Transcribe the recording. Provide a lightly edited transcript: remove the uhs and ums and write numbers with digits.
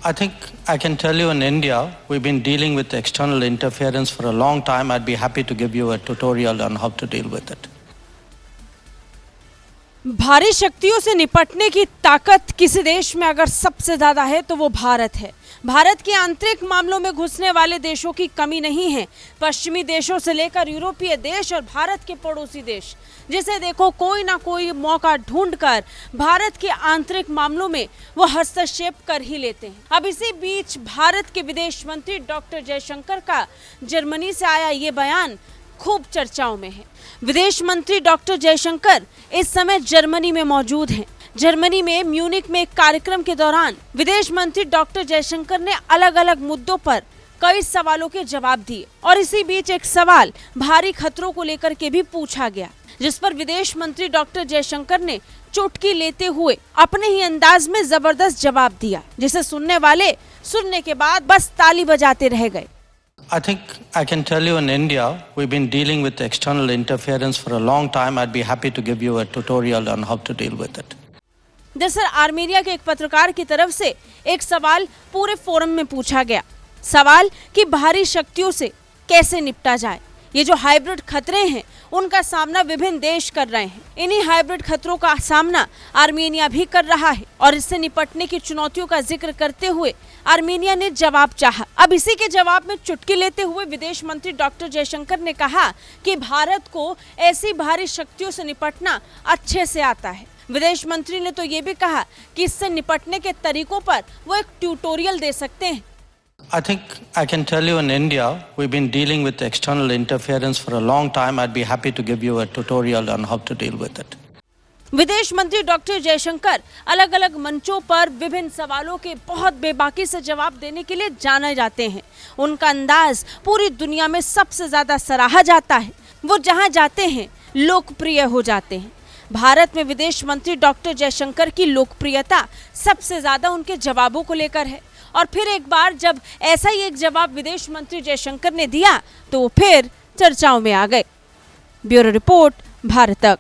I think I can tell you in India, we've been dealing with external interference for a long time. I'd be happy to give you a tutorial on how to deal with it. भारी शक्तियों से निपटने की ताकत किसी देश में अगर सबसे ज्यादा है तो वो भारत है। भारत के आंतरिक मामलों में घुसने वाले देशों की कमी नहीं है। पश्चिमी देशों से लेकर यूरोपीय देश और भारत के पड़ोसी देश, जिसे देखो कोई ना कोई मौका ढूंढकर भारत के आंतरिक मामलों में वो हस्तक्षेप कर ही लेते हैं। अब इसी बीच भारत के विदेश मंत्री डॉक्टर जयशंकर का जर्मनी से आया ये बयान खूब चर्चाओं में है। विदेश मंत्री डॉक्टर जयशंकर इस समय जर्मनी में मौजूद हैं। जर्मनी में म्यूनिक में एक कार्यक्रम के दौरान विदेश मंत्री डॉक्टर जयशंकर ने अलग अलग मुद्दों पर कई सवालों के जवाब दिए और इसी बीच एक सवाल भारी खतरों को लेकर के भी पूछा गया, जिस पर विदेश मंत्री डॉक्टर जयशंकर ने चुटकी लेते हुए अपने ही अंदाज में जबरदस्त जवाब दिया, जिसे सुनने वाले सुनने के बाद बस ताली बजाते रह गए। I think I can tell you in India, we've been dealing with external interference for a long time. I'd be happy to give you a tutorial on how to deal with it. दरअसल Armenia के एक पत्रकार की तरफ से एक सवाल पूरे फोरम में पूछा गया। सवाल कि भारी शक्तियों से कैसे निपटा जाए। ये जो हाइब्रिड खतरे हैं उनका सामना विभिन्न देश कर रहे हैं। इन्हीं हाइब्रिड खतरों का सामना आर्मेनिया भी कर रहा है और इससे निपटने की चुनौतियों का जिक्र करते हुए आर्मेनिया ने जवाब चाहा। अब इसी के जवाब में चुटकी लेते हुए विदेश मंत्री डॉक्टर जयशंकर ने कहा कि भारत को ऐसी भारी शक्तियों से निपटना अच्छे से आता है। विदेश मंत्री ने तो ये भी कहा कि इससे निपटने के तरीकों पर वो एक ट्यूटोरियल दे सकते हैं। I think I can tell you in India, we've been dealing with external interference for a long time. I'd be happy to give you a tutorial on how to deal with it. विदेश मंत्री doctor Jaishankar अलग अलग मंचों पर विभिन्न सवालों के बहुत बेबाकी से जवाब देने के लिए जाने जाते हैं। उनका अंदाज पूरी दुनिया में सबसे ज्यादा सराहा जाता है। वो जहां जाते हैं लोकप्रिय हो जाते हैं। भारत में विदेश मंत्री डॉक्टर जयशंकर की लोकप्रियता सबसे ज्यादा उनके जवाबों को लेकर है और फिर एक बार जब ऐसा ही एक जवाब विदेश मंत्री जयशंकर ने दिया तो वो फिर चर्चाओं में आ गए। ब्यूरो रिपोर्ट, भारत तक।